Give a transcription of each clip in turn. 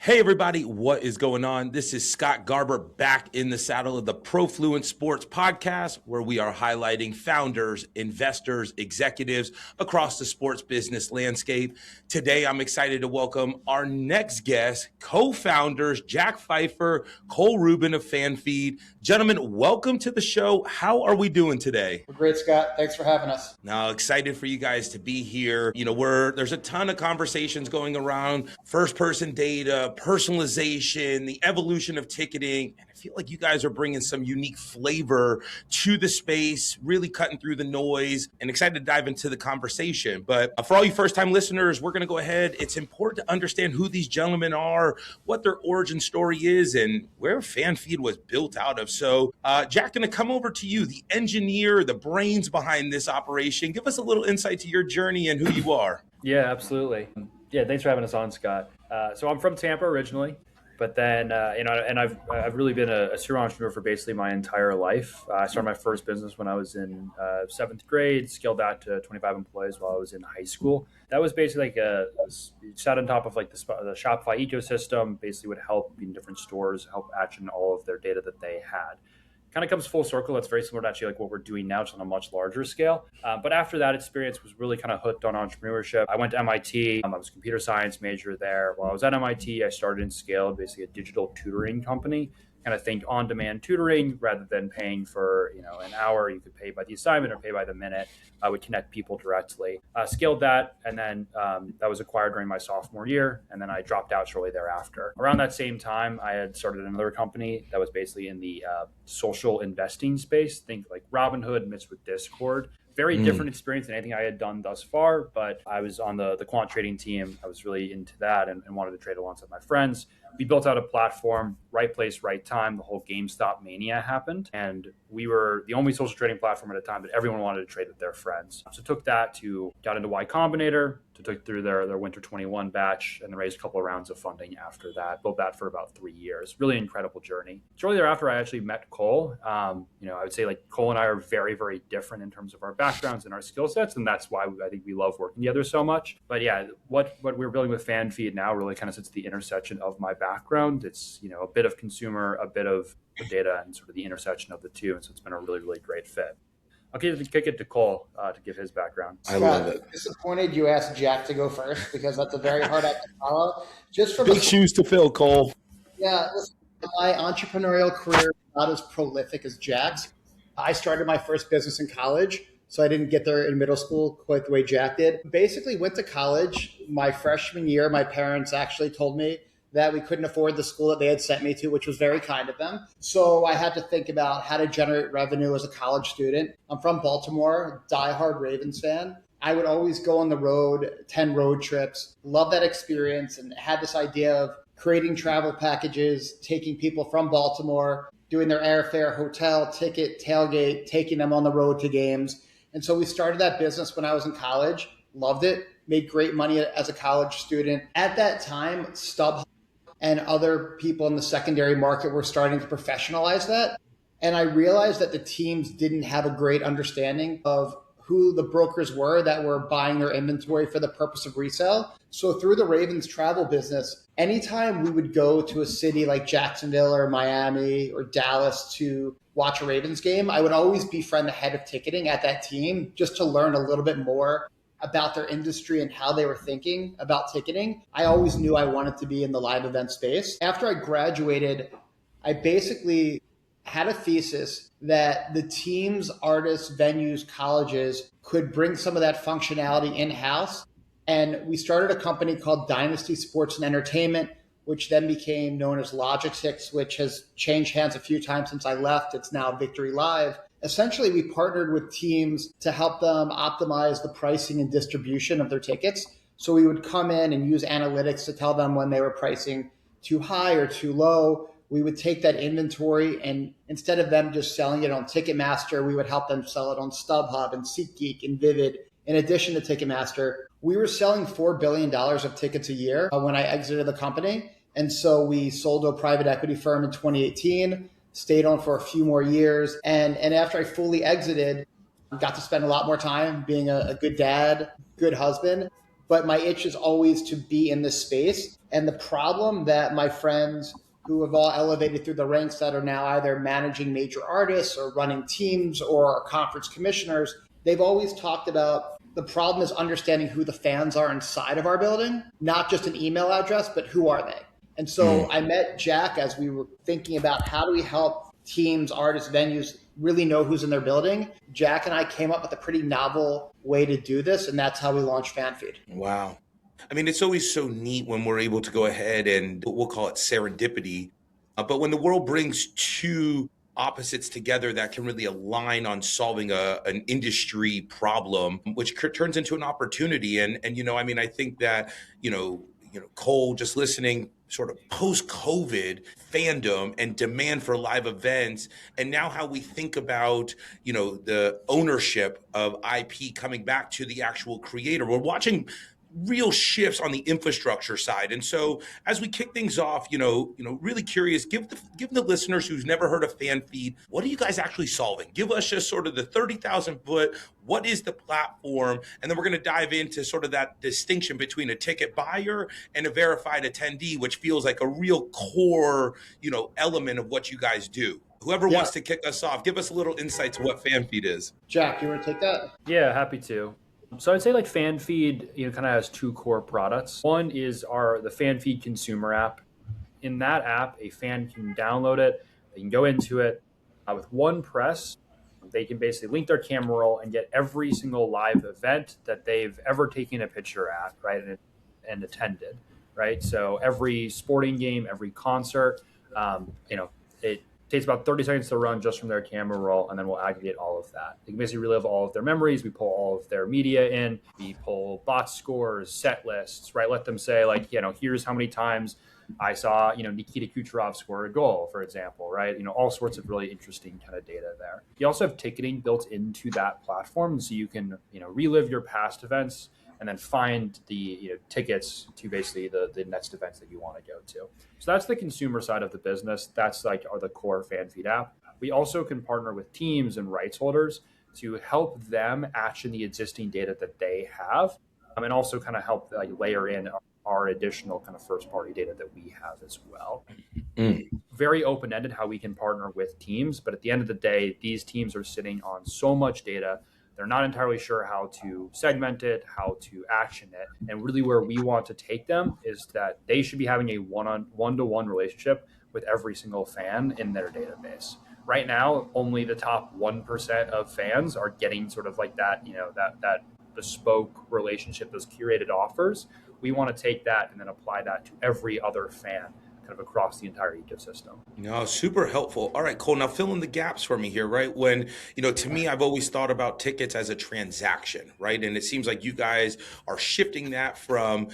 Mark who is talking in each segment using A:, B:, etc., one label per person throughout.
A: Hey everybody, what is going on? This is Scott Garber back in the saddle of the Profluent Sports Podcast, where we are highlighting founders, investors, executives across the sports business landscape. Today, I'm excited to welcome our next guest, co-founders Jack Pfeiffer, Cole Rubin of FanFeed. Gentlemen, welcome to the show. How are we doing today?
B: We're great, Scott. Thanks for having us.
A: Now, excited for you guys to be here. There's a ton of conversations going around first-person data, personalization, the evolution of ticketing. And I feel like you guys are bringing some unique flavor to the space, really cutting through the noise, and excited to dive into the conversation. But for all you first-time listeners, we're going to go ahead. It's important to understand who these gentlemen are, what their origin story is, and where FanFeed was built out of. So, Jack, going to come over to you, the engineer, the brains behind this operation. Give us a little insight to your journey and who you are.
C: Yeah, absolutely. Yeah, thanks for having us on, Scott. So I'm from Tampa originally, but then and I've really been a serial entrepreneur for basically my entire life. I started my first business when I was in seventh grade, scaled that to 25 employees while I was in high school. That was basically sat on top of like the Shopify ecosystem. Basically, would help in different stores help action all of their data that they had. Kind of comes full circle. That's very similar to actually like what we're doing now, just on a much larger scale. But after that experience, was really kind of hooked on entrepreneurship. I went to MIT. I was a computer science major there. While I was at MIT, I started and scaled basically a digital tutoring company. Kind of think on-demand tutoring rather than paying for an hour. You could pay by the assignment or pay by the minute. I would connect people directly. Scaled that, and then that was acquired during my sophomore year, and then I dropped out shortly thereafter. Around that same time, I had started another company that was basically in the social investing space. Think like Robinhood mixed with Discord. Very different experience than anything I had done thus far, but I was on the quant trading team. I was really into that and wanted to trade alongside my friends. We built out a platform, right place, right time. The whole GameStop mania happened, and we were the only social trading platform at a time that everyone wanted to trade with their friends. So took that got into Y Combinator, took through their Winter 21 batch, and then raised a couple of rounds of funding after that. Built that for about 3 years. Really incredible journey. Shortly thereafter, I actually met Cole. I would say like Cole and I are very, very different in terms of our backgrounds and our skill sets, and that's why I think we love working together so much. But yeah, what we're building with FanFeed now really kind of sits at the intersection of my background. It's a bit of consumer, a bit of the data, and sort of the intersection of the two. And so it's been a really, really great fit. I'll kick it to Cole to give his background.
B: I love it. Disappointed you asked Jack to go first because that's a very hard act to follow.
A: Just from big shoes to fill, Cole.
B: Yeah, listen, my entrepreneurial career is not as prolific as Jack's. I started my first business in college, so I didn't get there in middle school quite the way Jack did. Basically went to college my freshman year. My parents actually told me that we couldn't afford the school that they had sent me to, which was very kind of them. So I had to think about how to generate revenue as a college student. I'm from Baltimore, diehard Ravens fan. I would always go on the road, 10 road trips, love that experience, and had this idea of creating travel packages, taking people from Baltimore, doing their airfare, hotel, ticket, tailgate, taking them on the road to games. And so we started that business when I was in college, loved it, made great money as a college student. At that time, StubHub and other people in the secondary market were starting to professionalize that. And I realized that the teams didn't have a great understanding of who the brokers were that were buying their inventory for the purpose of resale. So through the Ravens travel business, anytime we would go to a city like Jacksonville or Miami or Dallas to watch a Ravens game, I would always befriend the head of ticketing at that team just to learn a little bit more about their industry and how they were thinking about ticketing. I always knew I wanted to be in the live event space. After I graduated, I basically had a thesis that the teams, artists, venues, colleges could bring some of that functionality in-house. And we started a company called Dynasty Sports and Entertainment, which then became known as Logitix, which has changed hands a few times since I left. It's now Victory Live. Essentially, we partnered with teams to help them optimize the pricing and distribution of their tickets. So we would come in and use analytics to tell them when they were pricing too high or too low. We would take that inventory, and instead of them just selling it on Ticketmaster, we would help them sell it on StubHub and SeatGeek and Vivid. In addition to Ticketmaster, we were selling $4 billion of tickets a year when I exited the company. And so we sold to a private equity firm in 2018. Stayed on for a few more years. And after I fully exited, got to spend a lot more time being a good dad, good husband. but my itch is always to be in this space. And the problem that my friends who have all elevated through the ranks that are now either managing major artists or running teams or are conference commissioners, they've always talked about the problem is understanding who the fans are inside of our building, not just an email address, but who are they? And so I met Jack as we were thinking about how do we help teams, artists, venues really know who's in their building. Jack and I came up with a pretty novel way to do this, and that's how we launched FanFeed.
A: Wow. I mean, it's always so neat when we're able to go ahead and we'll call it serendipity. But when the world brings two opposites together that can really align on solving an industry problem, which turns into an opportunity. And I mean, I think that, Cole, just listening sort of post-COVID fandom and demand for live events, and now how we think about, the ownership of IP coming back to the actual creator. We're watching real shifts on the infrastructure side. And so as we kick things off, really curious, give the listeners who's never heard of FanFeed, what are you guys actually solving? Give us just sort of the 30,000 foot, what is the platform? And then we're going to dive into sort of that distinction between a ticket buyer and a verified attendee, which feels like a real core, element of what you guys do. Whoever wants to kick us off, give us a little insight to what FanFeed is.
B: Jack, you want to take that?
C: Yeah, happy to. So I'd say like FanFeed, kind of has two core products. One is the FanFeed consumer app. In that app, a fan can download it, they can go into it with one press. They can basically link their camera roll and get every single live event that they've ever taken a picture at, right, and attended, right? So every sporting game, every concert, it takes about 30 seconds to run just from their camera roll, and then we'll aggregate all of that. They can basically relive all of their memories. We pull all of their media in. We pull bot scores, set lists, right? Let them say, here's how many times I saw, Nikita Kucherov score a goal, for example, right? All sorts of really interesting kind of data there. You also have ticketing built into that platform, so you can, relive your past events and then find the tickets to basically the next events that you want to go to. So that's the consumer side of the business. That's the core FanFeed app. We also can partner with teams and rights holders to help them action the existing data that they have, and also kind of help layer in our additional kind of first party data that we have as well. Very open-ended how we can partner with teams, but at the end of the day, these teams are sitting on so much data. They're not entirely sure how to segment it, how to action it. And really where we want to take them is that they should be having a one-to-one relationship with every single fan in their database. Right now, only the top 1% of fans are getting sort of like that, that bespoke relationship, those curated offers. We want to take that and then apply that to every other fan kind of across the entire ecosystem.
A: No, super helpful. All right, Cole, now fill in the gaps for me here, right? When, to me, I've always thought about tickets as a transaction, right? And it seems like you guys are shifting that from,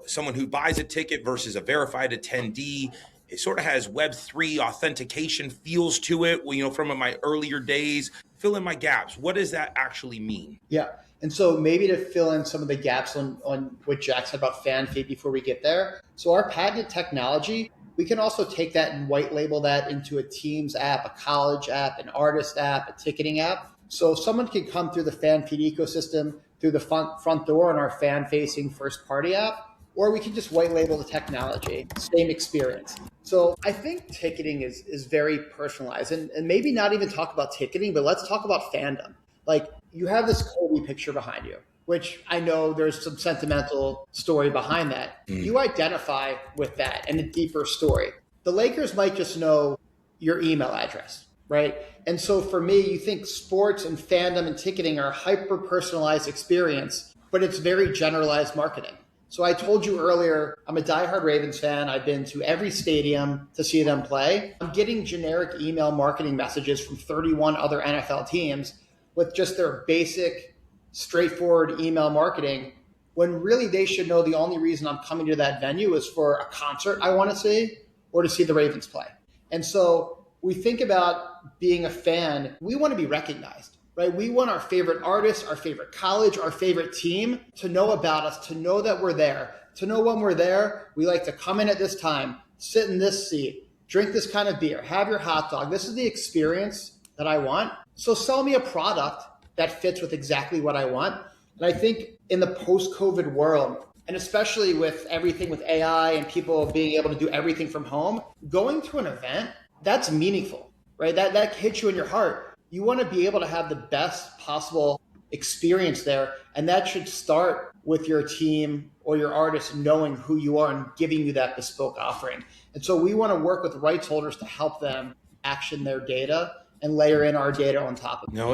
A: someone who buys a ticket versus a verified attendee. It sort of has Web3 authentication feels to it, from my earlier days. Fill in my gaps. What does that actually mean?
B: Yeah. And so maybe to fill in some of the gaps on what Jack said about FanFeed before we get there. So our patented technology, we can also take that and white label that into a Teams app, a college app, an artist app, a ticketing app. So someone can come through the FanFeed ecosystem through the front door in our fan-facing first-party app, or we can just white label the technology, same experience. So I think ticketing is very personalized, and maybe not even talk about ticketing, but let's talk about fandom. Like, you have this Kobe picture behind you, which I know there's some sentimental story behind that. You identify with that and a deeper story. The Lakers might just know your email address, right? And so for me, you think sports and fandom and ticketing are a hyper-personalized experience, but it's very generalized marketing. So I told you earlier, I'm a diehard Ravens fan. I've been to every stadium to see them play. I'm getting generic email marketing messages from 31 other NFL teams with just their basic, straightforward email marketing, when really they should know the only reason I'm coming to that venue is for a concert I want to see or to see the Ravens play. And so we think about being a fan, we want to be recognized, right? We want our favorite artist, our favorite college, our favorite team to know about us, to know that we're there, to know when we're there. We like to come in at this time, sit in this seat, drink this kind of beer, have your hot dog. This is the experience that I want. So sell me a product that fits with exactly what I want. And I think in the post-COVID world, and especially with everything with AI and people being able to do everything from home, going to an event, that's meaningful, right? That hits you in your heart. You want to be able to have the best possible experience there. And that should start with your team or your artist knowing who you are and giving you that bespoke offering. And so we want to work with rights holders to help them action their data and layer in our data on top of it.
A: No,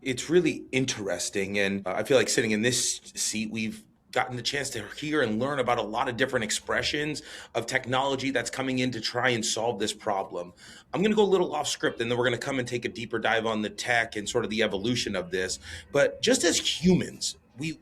A: it's really interesting, and I feel like sitting in this seat, we've gotten the chance to hear and learn about a lot of different expressions of technology that's coming in to try and solve this problem. I'm going to go a little off script, and then we're going to come and take a deeper dive on the tech and sort of the evolution of this. But just as humans, we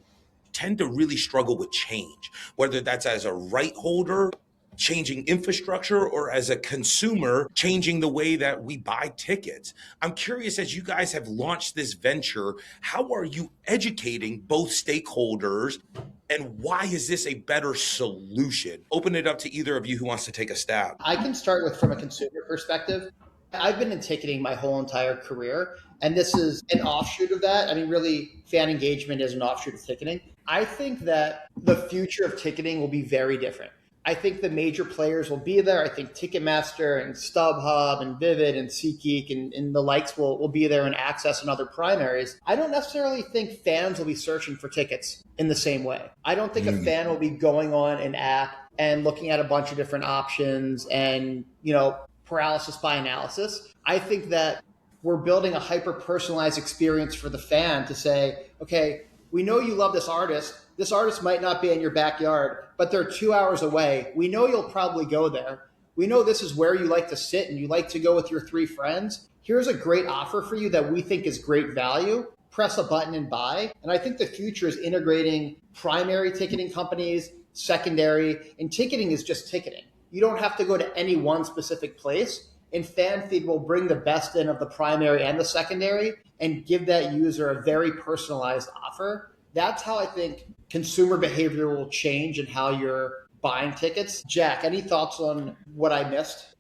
A: tend to really struggle with change, whether that's as a right holder changing infrastructure or as a consumer changing the way that we buy tickets. I'm curious, as you guys have launched this venture, how are you educating both stakeholders, and why is this a better solution? Open it up to either of you who wants to take a stab.
B: I can start with from a consumer perspective. I've been in ticketing my whole entire career, and this is an offshoot of that. I mean, really, fan engagement is an offshoot of ticketing. I think that the future of ticketing will be very different. I think the major players will be there. I think Ticketmaster and StubHub and Vivid and SeatGeek and the likes will be there, and Access and other primaries. I don't necessarily think fans will be searching for tickets in the same way. I don't think a fan will be going on an app and looking at a bunch of different options and, paralysis by analysis. I think that we're building a hyper-personalized experience for the fan to say, okay, we know you love this artist. This artist might not be in your backyard, but they're 2 hours away. We know you'll probably go there. We know this is where you like to sit and you like to go with your 3 friends. Here's a great offer for you that we think is great value. Press a button and buy. And I think the future is integrating primary ticketing companies, secondary, and ticketing is just ticketing. You don't have to go to any one specific place. And FanFeed will bring the best in of the primary and the secondary and give that user a very personalized offer. That's how I think consumer behavior will change and how you're buying tickets. Jack, any thoughts on what I missed?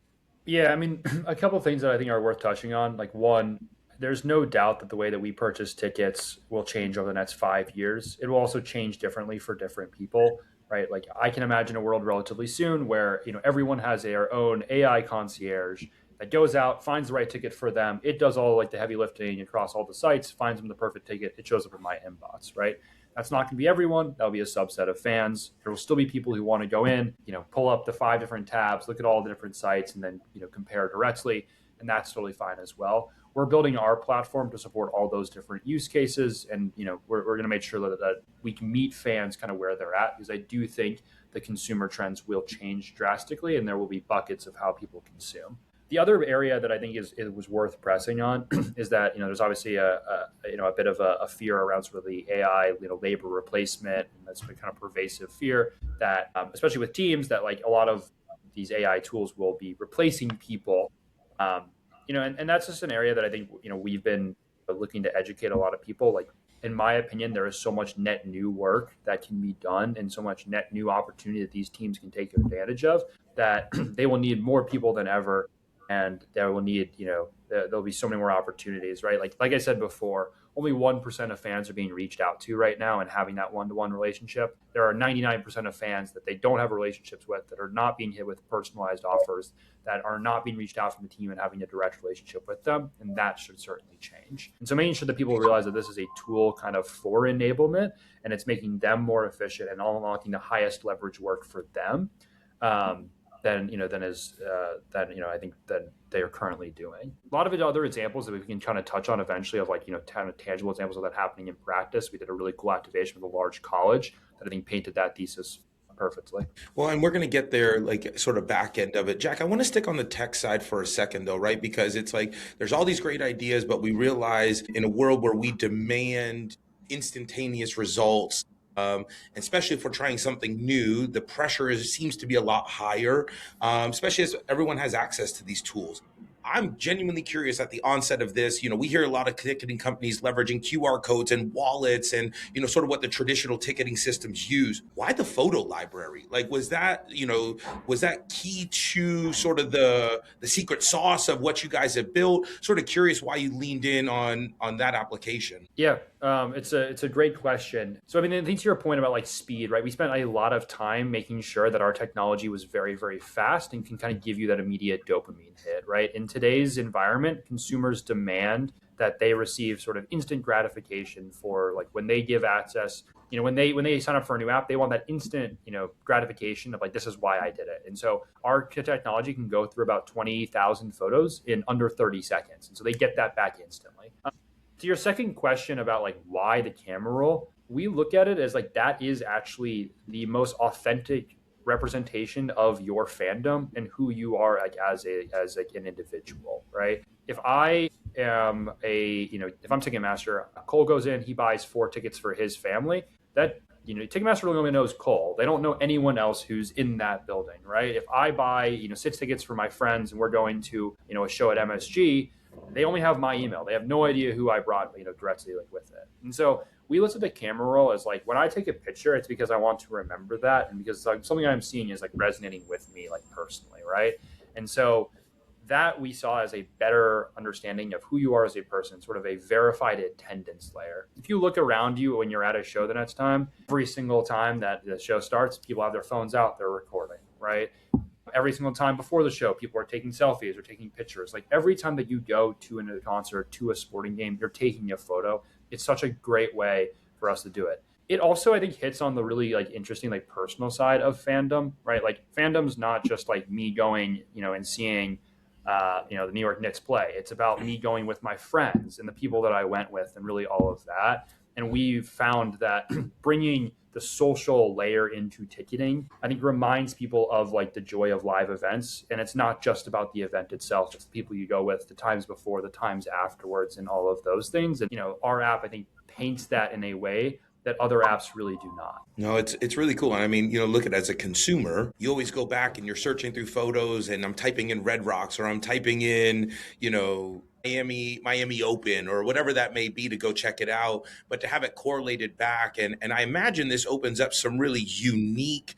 C: Yeah, I mean, a couple of things that I think are worth touching on. Like, one, there's no doubt that the way that we purchase tickets will change over the next 5 years. It will also change differently for different people, right? Like, I can imagine a world relatively soon where, everyone has their own AI concierge that goes out, finds the right ticket for them. It does all like the heavy lifting across all the sites, finds them the perfect ticket. It shows up in my inbox, right? That's not going to be everyone. That'll be a subset of fans. There will still be people who want to go in, pull up the 5 different tabs, look at all the different sites, and then, compare directly. And that's totally fine as well. We're building our platform to support all those different use cases. And, we're going to make sure that we can meet fans kind of where they're at, because I do think the consumer trends will change drastically and there will be buckets of how people consume. The other area that I think it was worth pressing on is that there's obviously a bit of a fear around sort of the AI labor replacement, and that's been kind of pervasive fear that especially with teams that like a lot of these AI tools will be replacing people, and that's just an area that I think we've been looking to educate a lot of people. Like, in my opinion, there is so much net new work that can be done and so much net new opportunity that these teams can take advantage of that they will need more people than ever. And they will need, there'll be so many more opportunities, right? Like I said before, only 1% of fans are being reached out to right now and having that one-to-one relationship. There are 99% of fans that they don't have relationships with, that are not being hit with personalized offers, that are not being reached out from the team and having a direct relationship with them. And that should certainly change. And so making sure that people realize that this is a tool kind of for enablement, and it's making them more efficient and unlocking the highest leverage work for them. Than I think that they are currently doing. A lot of other examples that we can kind of touch on eventually of kind of tangible examples of that happening in practice. We did a really cool activation with a large college that I think painted that thesis perfectly.
A: Well, and we're going to get there, like sort of back end of it. Jack, I want to stick on the tech side for a second though, right? Because it's like, there's all these great ideas, but we realize in a world where we demand instantaneous results, especially if we're trying something new, the pressure seems to be a lot higher, especially as everyone has access to these tools. I'm genuinely curious at the onset of this. We hear a lot of ticketing companies leveraging QR codes and wallets and, sort of what the traditional ticketing systems use. Why the photo library? Like, was that key to sort of the secret sauce of what you guys have built? Sort of curious why you leaned in on that application.
C: Yeah. It's a great question. So I mean, I think to your point about like speed, right? We spent a lot of time making sure that our technology was very, very fast and can kind of give you that immediate dopamine hit, right? In today's environment, consumers demand that they receive sort of instant gratification for like when they give access. When they sign up for a new app, they want that instant, gratification of like, this is why I did it. And so our technology can go through about 20,000 photos in under 30 seconds. And so they get that back instantly. To your second question about like why the camera roll, we look at it as like that is actually the most authentic representation of your fandom and who you are like as like an individual, right? If I am if I'm Ticketmaster, Cole goes in, he buys 4 tickets for his family. That Ticketmaster really only knows Cole. They don't know anyone else who's in that building, right? If I buy 6 tickets for my friends and we're going to a show at MSG, they only have my email. They have no idea who I brought, directly like with it. And so we look at the camera roll as like when I take a picture, it's because I want to remember that and because like something I'm seeing is like resonating with me like personally, right? And so that we saw as a better understanding of who you are as a person, sort of a verified attendance layer. If you look around you when you're at a show the next time, every single time that the show starts, people have their phones out, they're recording, right? Every single time before the show, people are taking selfies or taking pictures. Like every time that you go to a concert, to a sporting game, you're taking a photo. It's such a great way for us to do it. It also, I think, hits on the really like interesting, like personal side of fandom, right? Like fandom's not just like me going, and seeing, the New York Knicks play. It's about me going with my friends and the people that I went with and really all of that. And we've found that bringing the social layer into ticketing, I think reminds people of like the joy of live events. And it's not just about the event itself, it's the people you go with, the times before, the times afterwards, and all of those things. And, our app, I think, paints that in a way that other apps really do not.
A: No, it's really cool. And I mean, look at it as a consumer, you always go back and you're searching through photos and I'm typing in Red Rocks or I'm typing in, Miami Open or whatever that may be to go check it out, but to have it correlated back. And I imagine this opens up some really unique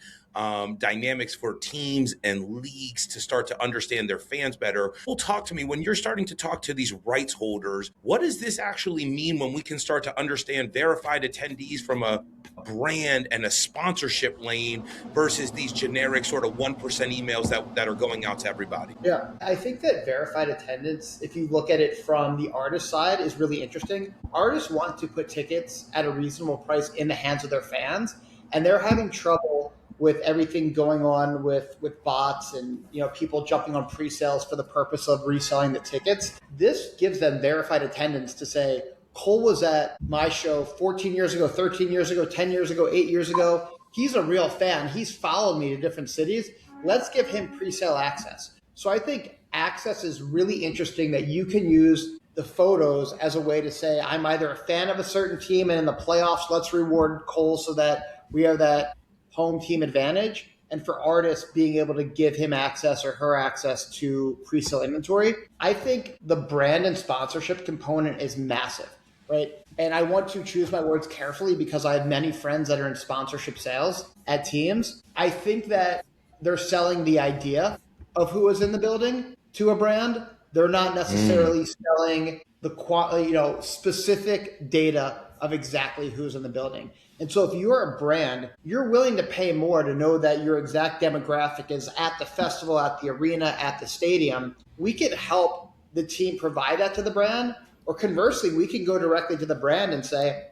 A: dynamics for teams and leagues to start to understand their fans better. Well, talk to me when you're starting to talk to these rights holders. What does this actually mean when we can start to understand verified attendees from a brand and a sponsorship lane versus these generic sort of 1% emails that are going out to everybody?
B: Yeah, I think that verified attendance, if you look at it from the artist side, is really interesting. Artists want to put tickets at a reasonable price in the hands of their fans, and they're having trouble with everything going on with bots and people jumping on pre-sales for the purpose of reselling the tickets. This gives them verified attendance to say, Cole was at my show 14 years ago, 13 years ago, 10 years ago, 8 years ago. He's a real fan. He's followed me to different cities. Let's give him pre-sale access. So I think access is really interesting, that you can use the photos as a way to say, I'm either a fan of a certain team and in the playoffs, let's reward Cole so that we have that home team advantage, and for artists being able to give him access or her access to pre-sale inventory. I think the brand and sponsorship component is massive, right? And I want to choose my words carefully because I have many friends that are in sponsorship sales at teams. I think that they're selling the idea of who is in the building to a brand. They're not necessarily selling the specific data of exactly who's in the building. And so if you're a brand, you're willing to pay more to know that your exact demographic is at the festival, at the arena, at the stadium. We can help the team provide that to the brand. Or conversely, we can go directly to the brand and say,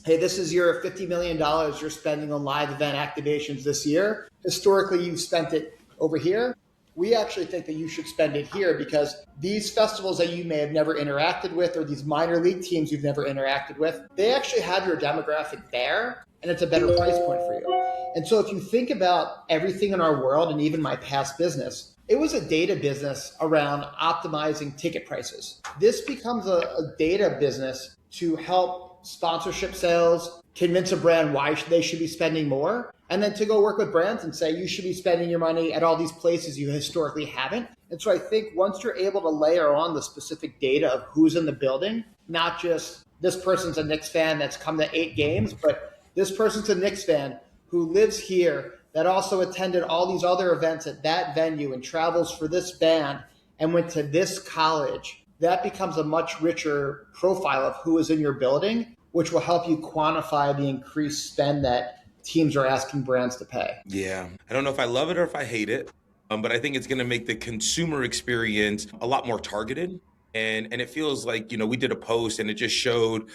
B: hey, this is your $50 million you're spending on live event activations this year. Historically, you've spent it over here. We actually think that you should spend it here because these festivals that you may have never interacted with or these minor league teams you've never interacted with, they actually have your demographic there and it's a better price point for you. And so if you think about everything in our world and even my past business, it was a data business around optimizing ticket prices. This becomes a data business to help sponsorship sales, convince a brand why they should be spending more, and then to go work with brands and say, you should be spending your money at all these places you historically haven't. And so I think once you're able to layer on the specific data of who's in the building, not just this person's a Knicks fan that's come to 8 games, but this person's a Knicks fan who lives here that also attended all these other events at that venue and travels for this band and went to this college, that becomes a much richer profile of who is in your building which will help you quantify the increased spend that teams are asking brands to pay.
A: Yeah. I don't know if I love it or if I hate it, but I think it's going to make the consumer experience a lot more targeted. And it feels like, we did a post and it just showed,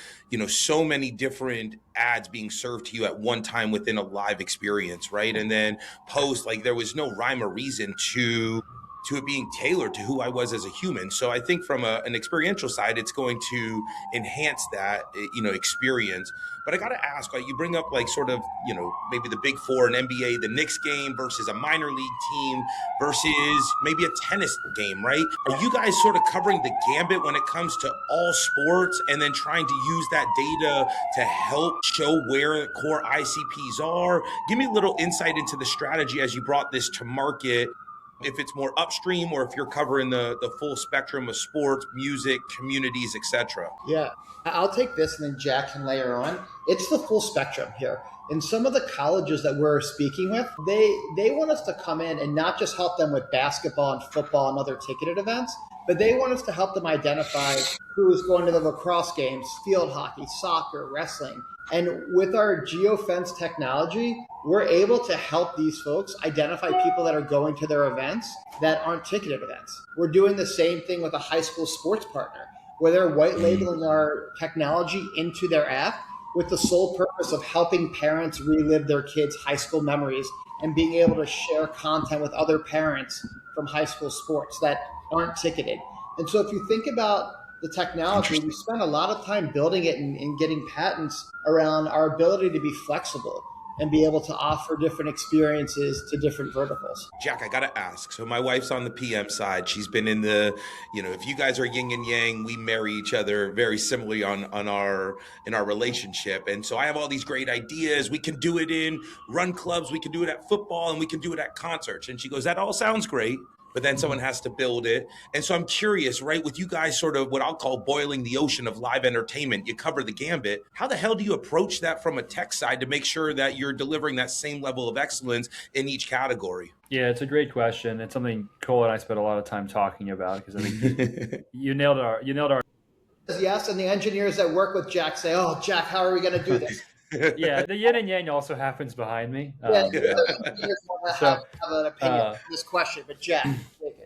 A: so many different ads being served to you at one time within a live experience, right? And then post, like there was no rhyme or reason to it being tailored to who I was as a human. So I think from an experiential side, it's going to enhance that, experience. But I got to ask, like you bring up like sort of, maybe the big four in NBA, the Knicks game versus a minor league team versus maybe a tennis game, right? Are you guys sort of covering the gambit when it comes to all sports and then trying to use that data to help show where core ICPs are? Give me a little insight into the strategy as you brought this to market, if it's more upstream or if you're covering the full spectrum of sports, music, communities, etc.
B: Yeah, I'll take this and then Jack can layer on. It's the full spectrum here. In some of the colleges that we're speaking with, they want us to come in and not just help them with basketball and football and other ticketed events, but they want us to help them identify who is going to the lacrosse games, field hockey, soccer, wrestling. And with our geofence technology, we're able to help these folks identify people that are going to their events that aren't ticketed events. We're doing the same thing with a high school sports partner, where they're white labeling our technology into their app with the sole purpose of helping parents relive their kids' high school memories and being able to share content with other parents from high school sports that aren't ticketed. And so if you think about the technology, we spend a lot of time building it and getting patents around our ability to be flexible and be able to offer different experiences to different verticals.
A: Jack, I got to ask. So my wife's on the PM side. She's been in the, if you guys are yin and yang, we marry each other very similarly in our relationship. And so I have all these great ideas. We can do it in run clubs. We can do it at football and we can do it at concerts. And she goes, that all sounds great. But then someone has to build it. And so I'm curious, right, with you guys sort of what I'll call boiling the ocean of live entertainment, you cover the gambit. How the hell do you approach that from a tech side to make sure that you're delivering that same level of excellence in each category?
C: Yeah, it's a great question. It's something Cole and I spent a lot of time talking about because I think you nailed our.
B: Yes, and the engineers that work with Jack say, "Oh, Jack, how are we going to do this?"
C: Yeah, the yin and yang also happens behind me.
B: Yeah, have an opinion on this question, but Jack.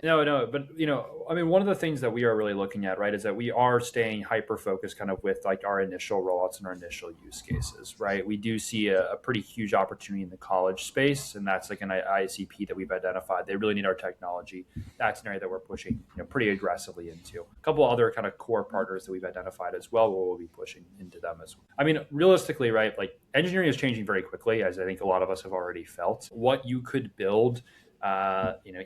C: No, but one of the things that we are really looking at, right, is that we are staying hyper focused kind of with like our initial rollouts and our initial use cases, right? We do see a pretty huge opportunity in the college space, and that's like an ICP that we've identified. They really need our technology. That's an area that we're pushing pretty aggressively into. A couple other kind of core partners that we've identified as well, where we'll be pushing into them as well. I mean, realistically, right, like engineering is changing very quickly, as I think a lot of us have already felt. What you could build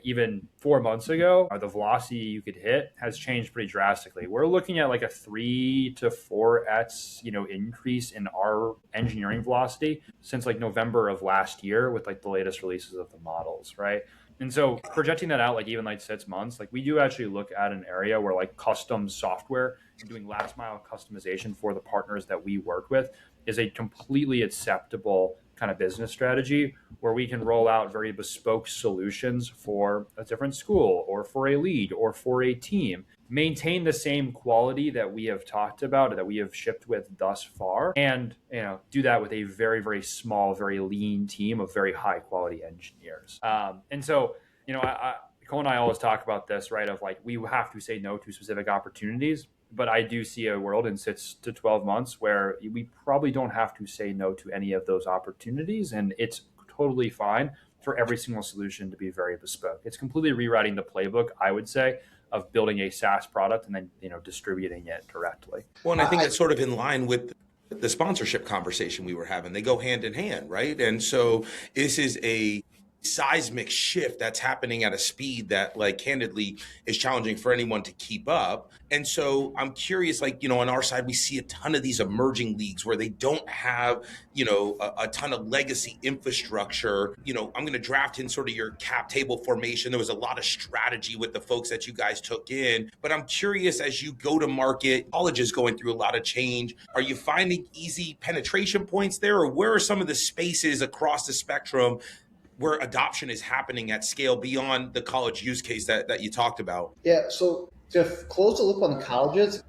C: even 4 months ago, or the velocity you could hit has changed pretty drastically. We're looking at like a 3 to 4x, increase in our engineering velocity since like November of last year with like the latest releases of the models, right? And so projecting that out, like even like 6 months, like we do actually look at an area where like custom software and doing last mile customization for the partners that we work with is a completely acceptable kind of business strategy where we can roll out very bespoke solutions for a different school or for a lead or for a team, maintain the same quality that we have talked about, that we have shipped with thus far, and do that with a very, very small, very lean team of very high quality engineers. And so, Cole and I always talk about this, right? Of like, we have to say no to specific opportunities. But I do see a world in 6 to 12 months where we probably don't have to say no to any of those opportunities. And it's totally fine for every single solution to be very bespoke. It's completely rewriting the playbook, I would say, of building a SaaS product and then, distributing it directly.
A: Well, and I think that's sort of in line with the sponsorship conversation we were having. They go hand in hand, right? And so this is a seismic shift that's happening at a speed that, like, candidly is challenging for anyone to keep up. And so I'm curious, like, on our side, we see a ton of these emerging leagues where they don't have, a ton of legacy infrastructure. I'm going to draft in sort of your cap table formation. There was a lot of strategy with the folks that you guys took in, but I'm curious, as you go to market, college is going through a lot of change. Are you finding easy penetration points there, or where are some of the spaces across the spectrum where adoption is happening at scale beyond the college use case that you talked about?
B: Yeah, so to close the loop on the colleges,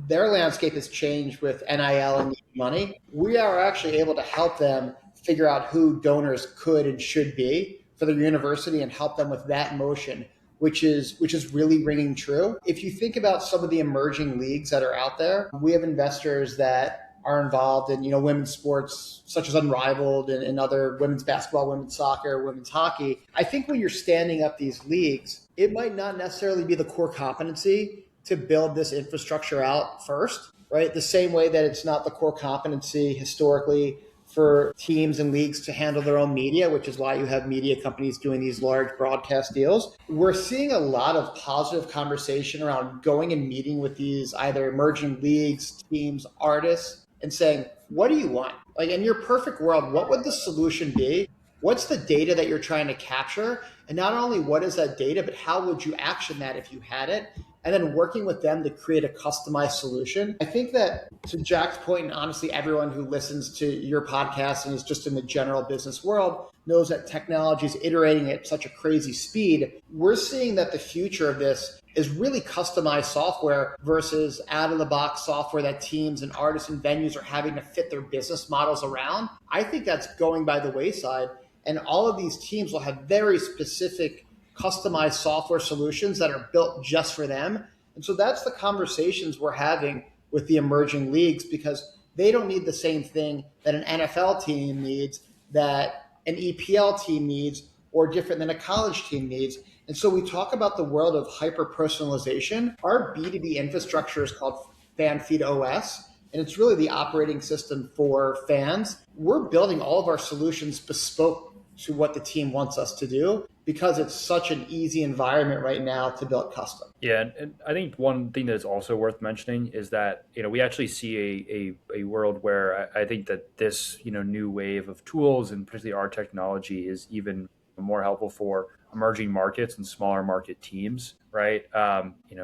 B: their landscape has changed with NIL and the money. We are actually able to help them figure out who donors could and should be for their university and help them with that motion, which is really ringing true. If you think about some of the emerging leagues that are out there, we have investors that are involved in women's sports such as Unrivaled and other women's basketball, women's soccer, women's hockey. I think when you're standing up these leagues, it might not necessarily be the core competency to build this infrastructure out first, right? The same way that it's not the core competency historically for teams and leagues to handle their own media, which is why you have media companies doing these large broadcast deals. We're seeing a lot of positive conversation around going and meeting with these either emerging leagues, teams, artists, and saying, what do you want? Like in your perfect world, what would the solution be? What's the data that you're trying to capture? And not only what is that data, but how would you action that if you had it? And then working with them to create a customized solution. I think that to Jack's point, and honestly, everyone who listens to your podcast and is just in the general business world knows that technology is iterating at such a crazy speed. We're seeing that the future of this is really customized software versus out-of-the-box software that teams and artists and venues are having to fit their business models around. I think that's going by the wayside. And all of these teams will have very specific customized software solutions that are built just for them. And so that's the conversations we're having with the emerging leagues, because they don't need the same thing that an NFL team needs, that an EPL team needs, or different than a college team needs. And so we talk about the world of hyper-personalization. Our B2B infrastructure is called FanFeed OS, and it's really the operating system for fans. We're building all of our solutions bespoke to what the team wants us to do, because it's such an easy environment right now to build custom.
C: Yeah, and I think one thing that's also worth mentioning is that we actually see a world where I think that this new wave of tools, and particularly our technology, is even more helpful for emerging markets and smaller market teams, right?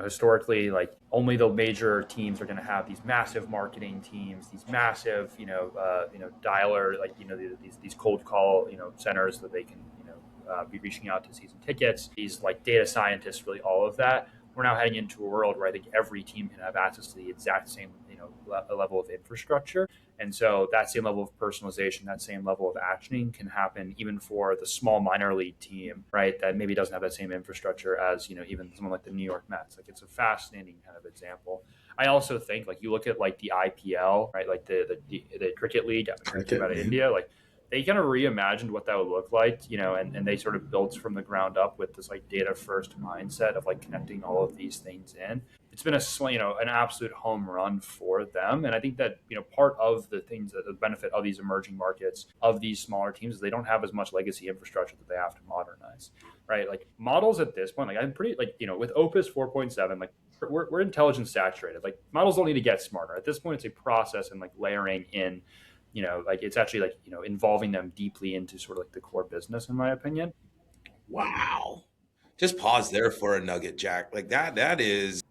C: Historically, like only the major teams are going to have these massive marketing teams, these massive, dialer, like these cold call, centers that they can, be reaching out to season tickets. These like data scientists, really all of that. We're now heading into a world where I think every team can have access to the exact same, level of infrastructure. And so that same level of personalization, that same level of actioning can happen even for the small minor league team, right? That maybe doesn't have that same infrastructure as, even someone like the New York Mets. Like it's a fascinating kind of example. I also think like you look at like the IPL, right? Like the cricket league out of India, like they kind of reimagined what that would look like, and they sort of built from the ground up with this like data first mindset of like connecting all of these things in. It's been an absolute home run for them. And I think that, part of the things that the benefit of these emerging markets, of these smaller teams, is they don't have as much legacy infrastructure that they have to modernize, right? Like models at this point, like I'm pretty with Opus 4.7, like we're intelligence saturated. Like models don't need to get smarter. At this point, it's a process and like layering in, it's actually involving them deeply into sort of like the core business, in my opinion.
A: Wow. Just pause there for a nugget, Jack. Like that is,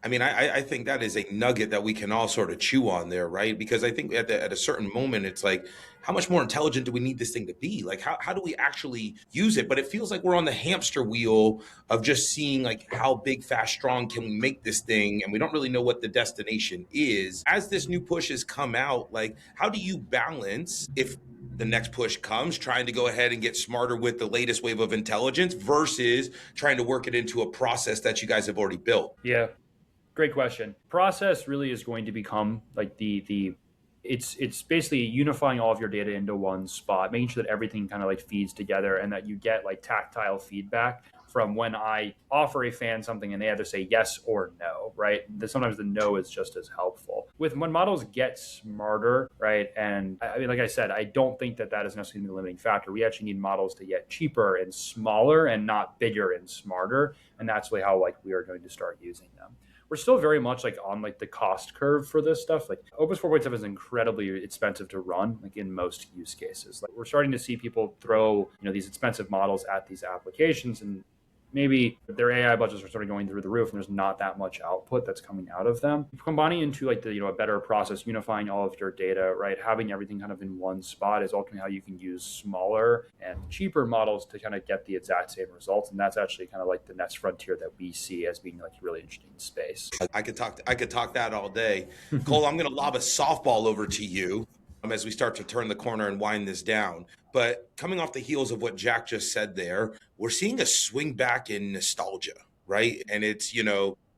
A: I think that is a nugget that we can all sort of chew on there, right? Because I think at a certain moment, it's like, how much more intelligent do we need this thing to be? Like, how do we actually use it? But it feels like we're on the hamster wheel of just seeing like how big, fast, strong can we make this thing? And we don't really know what the destination is. As this new push has come out, like, how do you balance, if the next push comes, trying to go ahead and get smarter with the latest wave of intelligence versus trying to work it into a process that you guys have already built?
C: Yeah. Great question. Process really is going to become like it's basically unifying all of your data into one spot, making sure that everything kind of like feeds together, and that you get like tactile feedback from when I offer a fan something and they either say yes or no, right? Sometimes the no is just as helpful. When models get smarter, right? And like I said, I don't think that is necessarily the limiting factor. We actually need models to get cheaper and smaller and not bigger and smarter. And that's really how like we are going to start using them. We're still very much like on like the cost curve for this stuff. Like Opus 4.7 is incredibly expensive to run, like in most use cases. Like we're starting to see people throw, these expensive models at these applications, and maybe their AI budgets are sort of going through the roof and there's not that much output that's coming out of them. Combining into like the, a better process, unifying all of your data, right? Having everything kind of in one spot is ultimately how you can use smaller and cheaper models to kind of get the exact same results. And that's actually kind of like the next frontier that we see as being like a really interesting space.
A: I could talk that all day. Cole, I'm going to lob a softball over to you as we start to turn the corner and wind this down. But coming off the heels of what Jack just said there, we're seeing a swing back in nostalgia, right? And it's,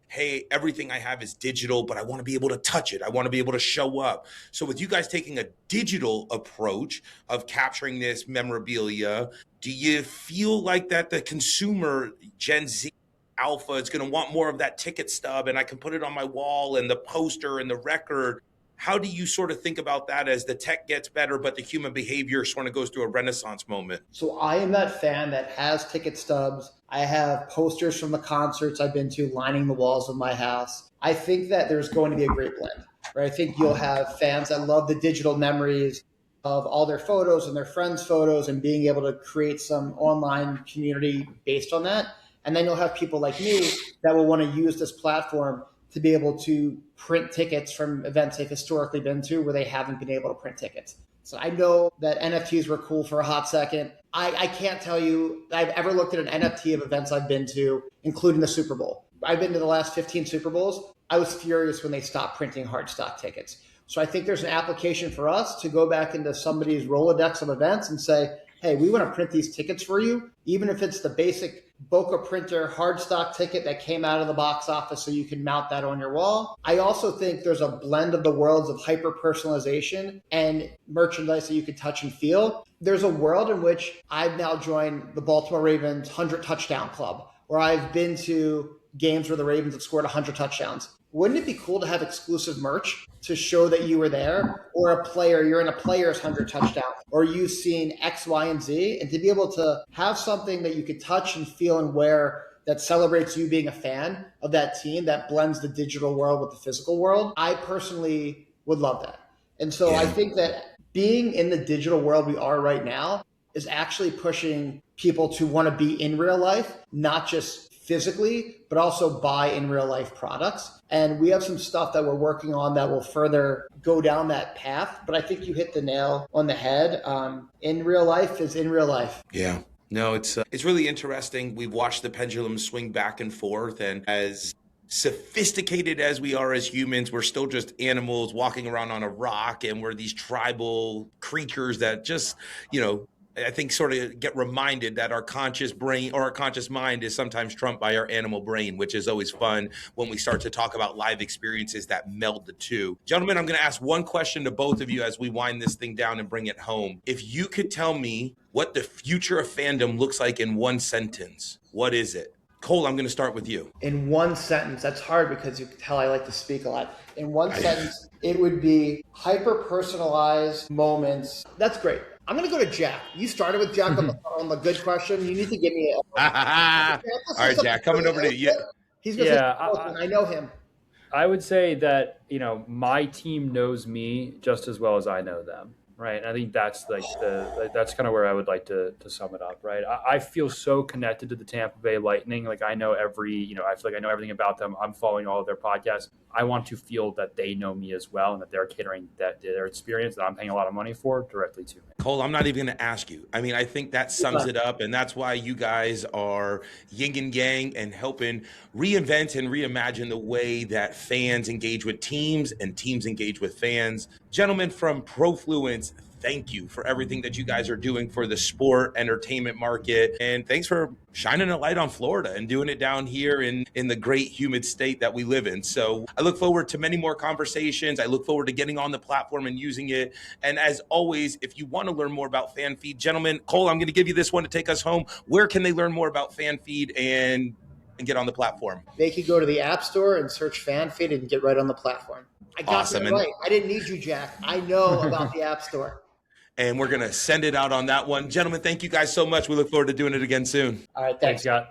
A: hey, everything I have is digital, but I want to be able to touch it. I want to be able to show up. So with you guys taking a digital approach of capturing this memorabilia, do you feel like that the consumer, Gen Z, Alpha, is going to want more of that ticket stub and I can put it on my wall and the poster and the record? How do you sort of think about that as the tech gets better, but the human behavior sort of goes through a renaissance moment?
B: So I am that fan that has ticket stubs. I have posters from the concerts I've been to lining the walls of my house. I think that there's going to be a great blend, right? I think you'll have fans that love the digital memories of all their photos and their friends' photos and being able to create some online community based on that. And then you'll have people like me that will want to use this platform to be able to print tickets from events they've historically been to where they haven't been able to print tickets. So I know that NFTs were cool for a hot second. I can't tell you I've ever looked at an NFT of events I've been to, including the Super Bowl. I've been to the last 15 Super Bowls. I was furious when they stopped printing hard stock tickets. So I think there's an application for us to go back into somebody's Rolodex of events and say, hey, we want to print these tickets for you, even if it's the basic Boca printer hard stock ticket that came out of the box office so you can mount that on your wall. I also think there's a blend of the worlds of hyper personalization and merchandise that you can touch and feel. There's a world in which I've now joined the Baltimore Ravens 100 touchdown club, where I've been to games where the Ravens have scored 100 touchdowns. Wouldn't it be cool to have exclusive merch to show that you were there, or a player, you're in a player's 100 touchdown, or you've seen X, Y, and Z, and to be able to have something that you could touch and feel and wear that celebrates you being a fan of that team, that blends the digital world with the physical world? I personally would love that. And so I think that being in the digital world we are right now is actually pushing people to want to be in real life, not just physically, but also buy in real life products. And we have some stuff that we're working on that will further go down that path. But I think you hit the nail on the head. In real life is in real life.
A: Yeah. No, it's really interesting. We've watched the pendulum swing back and forth, and as sophisticated as we are as humans, we're still just animals walking around on a rock, and we're these tribal creatures that just, I think sort of get reminded that our conscious brain or our conscious mind is sometimes trumped by our animal brain, which is always fun when we start to talk about live experiences that meld the two. Gentlemen, I'm going to ask one question to both of you as we wind this thing down and bring it home. If you could tell me what the future of fandom looks like in one sentence, what is it? Cole, I'm going to start with you.
B: In one sentence, that's hard because you can tell I like to speak a lot. In one sentence, it would be hyper-personalized moments. That's great. I'm going to go to Jack. You started with Jack on the good question. You need to give me
A: All right, Jack, coming over to you.
B: He's going to say, I know him.
C: I would say that, my team knows me just as well as I know them. Right. And I think that's like that's kind of where I would like to sum it up. Right. I feel so connected to the Tampa Bay Lightning. Like I know I feel like I know everything about them. I'm following all of their podcasts. I want to feel that they know me as well and that they're catering their experience that I'm paying a lot of money for directly to me.
A: Cole, I'm not even going to ask you. I mean, I think that sums it up. And that's why you guys are yin and yang and helping reinvent and reimagine the way that fans engage with teams and teams engage with fans. Gentlemen from Profluence, thank you for everything that you guys are doing for the sport entertainment market. And thanks for shining a light on Florida and doing it down here in the great humid state that we live in. So I look forward to many more conversations. I look forward to getting on the platform and using it. And as always, if you want to learn more about FanFeed, gentlemen, Cole, I'm going to give you this one to take us home. Where can they learn more about FanFeed and get on the platform?
B: They could go to the App Store and search FanFeed and get right on the platform. I got that right. I didn't need you, Jack. I know about the App Store.
A: And we're going to send it out on that one. Gentlemen, thank you guys so much. We look forward to doing it again soon.
B: All right. Thanks,
C: Scott.